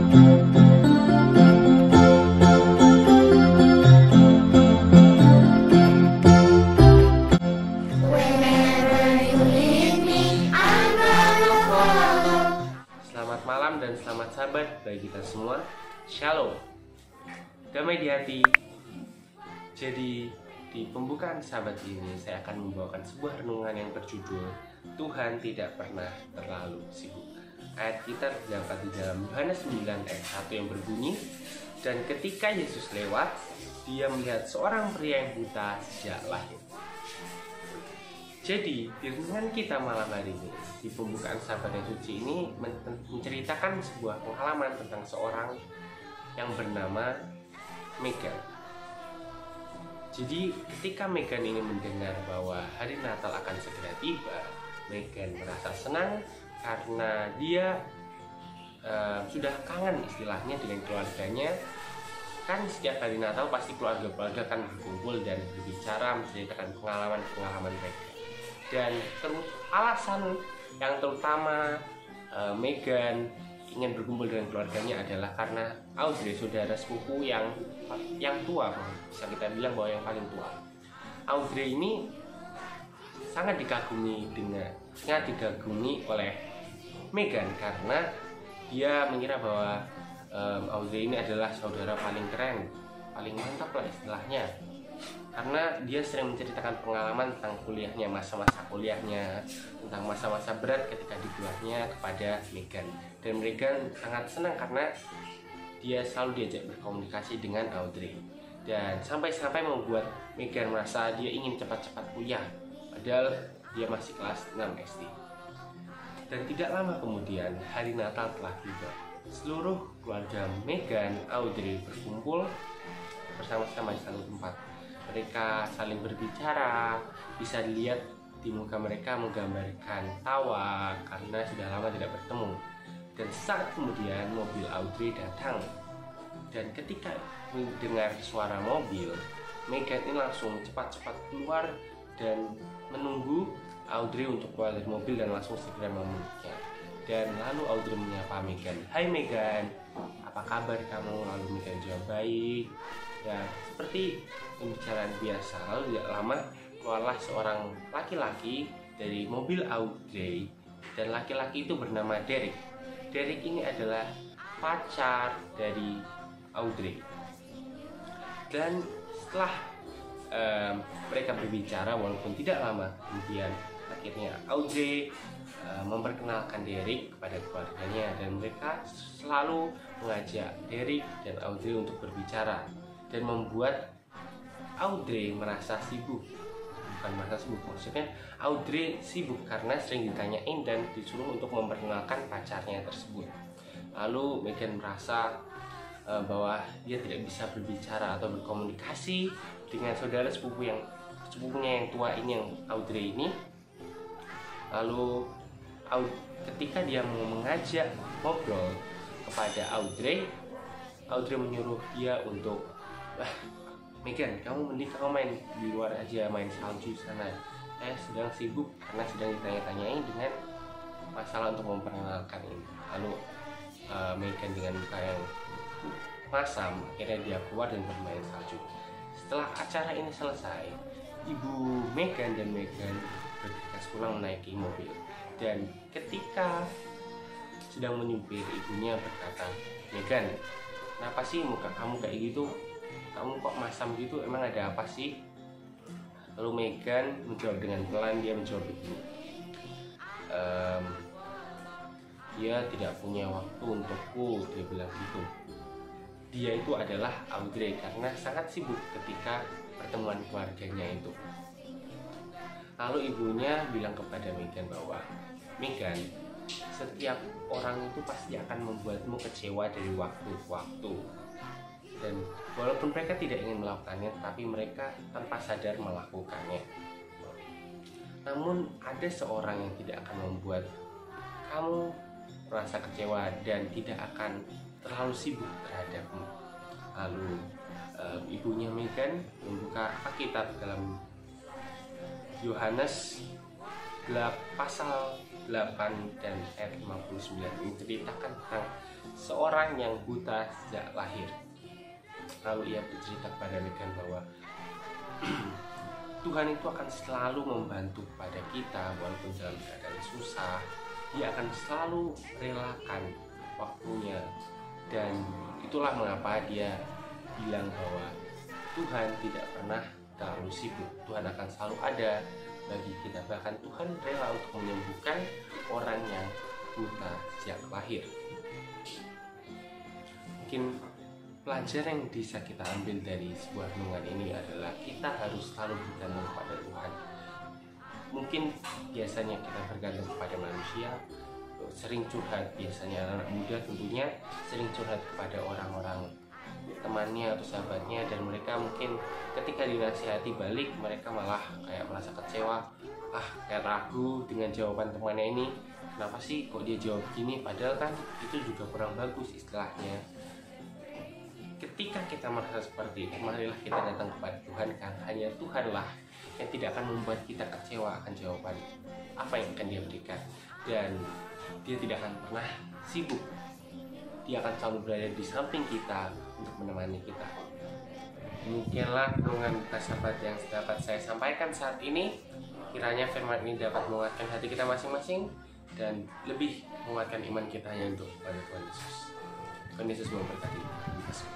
Selamat malam dan selamat sahabat bagi kita semua. Shalom, damai di hati. Jadi di pembukaan sahabat ini saya akan membawakan sebuah renungan yang berjudul Tuhan tidak pernah terlalu sibuk. Ayat kita terdapat di dalam Yohanes 9 ayat 1 yang berbunyi, dan ketika Yesus lewat, dia melihat seorang pria yang buta sejak lahir. Jadi di renungan kita malam hari ini, di pembukaan sahabat yang suci ini menceritakan sebuah pengalaman tentang seorang yang bernama Megan. Jadi ketika Megan ini mendengar bahwa hari Natal akan segera tiba, Megan merasa senang karena dia sudah kangen istilahnya dengan keluarganya. Kan setiap hari Natal pasti keluarga-keluarga kan berkumpul dan berbicara menceritakan pengalaman-pengalaman mereka. Dan alasan yang terutama Megan ingin berkumpul dengan keluarganya adalah karena Audrey, saudara sepupu yang tua, bisa kita bilang bahwa yang paling tua. Audrey ini sangat dikagumi oleh Megan karena dia mengira bahwa Audrey ini adalah saudara paling keren, paling mantap lah istilahnya. Karena dia sering menceritakan pengalaman tentang kuliahnya, masa-masa kuliahnya, tentang masa-masa berat ketika di kuliahnya kepada Megan. Dan Megan sangat senang karena dia selalu diajak berkomunikasi dengan Audrey. Dan sampai-sampai membuat Megan merasa dia ingin cepat-cepat kuliah, padahal dia masih kelas 6 SD. Dan tidak lama kemudian hari Natal telah tiba. Seluruh keluarga Megan, Audrey berkumpul bersama-sama di satu tempat. Mereka saling berbicara, bisa dilihat di muka mereka menggambarkan tawa karena sudah lama tidak bertemu. Dan saat kemudian mobil Audrey datang, dan ketika mendengar suara mobil, Megan ini langsung cepat-cepat keluar dan menunggu Audrey untuk keluar dari mobil dan langsung segera memeluknya. Dan lalu Audrey menyapa Megan, "Hai Megan, apa kabar kamu?" Lalu Megan jawab, "Baik." Ya, seperti pembicaraan biasa. Lalu tidak lama keluarlah seorang laki-laki dari mobil Audrey, dan laki-laki itu bernama Derek. Derek ini adalah pacar dari Audrey. Dan setelah mereka berbicara, walaupun tidak lama kemudian akhirnya Audrey memperkenalkan Derek kepada keluarganya, dan mereka selalu mengajak Derek dan Audrey untuk berbicara dan membuat Audrey merasa sibuk. Bukan merasa sibuk, maksudnya Audrey sibuk karena sering ditanyain dan disuruh untuk memperkenalkan pacarnya tersebut. Lalu Megan merasa bahwa dia tidak bisa berbicara atau berkomunikasi dengan saudara sepupunya yang tua ini, yang Audrey ini. Lalu ketika dia mau mengajak ngobrol kepada Audrey menyuruh dia untuk, "Megan, kamu mending main di luar aja, main salju sana. Saya sedang sibuk karena sedang ditanya-tanyain dengan masalah untuk memperkenalkan ini." Lalu Megan dengan muka yang masam akhirnya dia keluar dan bermain salju. Setelah acara ini selesai, ibu Megan dan Megan bergegas pulang menaiki mobil. Dan ketika sedang menyupir, ibunya berkata, "Megan, kenapa sih muka kamu kayak gitu? Kamu kok masam gitu, emang ada apa sih?" Lalu Megan menjawab dengan pelan, dia menjawab begini, "Dia tidak punya waktu untukku," dia bilang gitu. Dia itu adalah Audrey karena sangat sibuk ketika pertemuan keluarganya itu. Lalu ibunya bilang kepada Megan bahwa, "Megan, setiap orang itu pasti akan membuatmu kecewa dari waktu ke waktu. Dan walaupun mereka tidak ingin melakukannya, tapi mereka tanpa sadar melakukannya. Namun ada seorang yang tidak akan membuat kamu merasa kecewa dan tidak akan terlalu sibuk terhadapmu." Lalu ibunya Megan membuka Alkitab dalam Yohanes pasal 8 dan ayat 59, menceritakan tentang seorang yang buta sejak lahir. Lalu ia bercerita kepada Megan bahwa Tuhan itu akan selalu membantu pada kita walaupun dalam keadaan susah. Dia akan selalu relakan waktunya, dan itulah mengapa dia bilang bahwa Tuhan tidak pernah terlalu sibuk. Tuhan akan selalu ada bagi kita. Bahkan Tuhan rela untuk menyembuhkan orang yang buta sejak lahir. Mungkin pelajaran yang bisa kita ambil dari sebuah renungan ini adalah kita harus selalu bergantung kepada Tuhan. Mungkin biasanya kita bergantung kepada manusia, sering curhat, biasanya anak muda tentunya sering curhat kepada orang-orang temannya atau sahabatnya, dan mereka mungkin ketika dinasihati balik mereka malah kayak merasa kecewa, kayak ragu dengan jawaban temannya ini. Kenapa sih kok dia jawab gini, padahal kan itu juga kurang bagus istilahnya. Ketika kita merasa seperti itu, marilah kita datang kepada Tuhan, karena hanya Tuhanlah yang tidak akan membuat kita kecewa akan jawaban apa yang akan Dia berikan, dan Dia tidak akan pernah sibuk. Dia akan selalu berada di samping kita untuk menemani kita. Demikianlah renungan sahabat yang dapat saya sampaikan saat ini. Kiranya firman ini dapat menguatkan hati kita masing-masing dan lebih menguatkan iman kita hanya untuk kepada Tuhan Yesus. Tuhan Yesus memberkati. Terima kasih.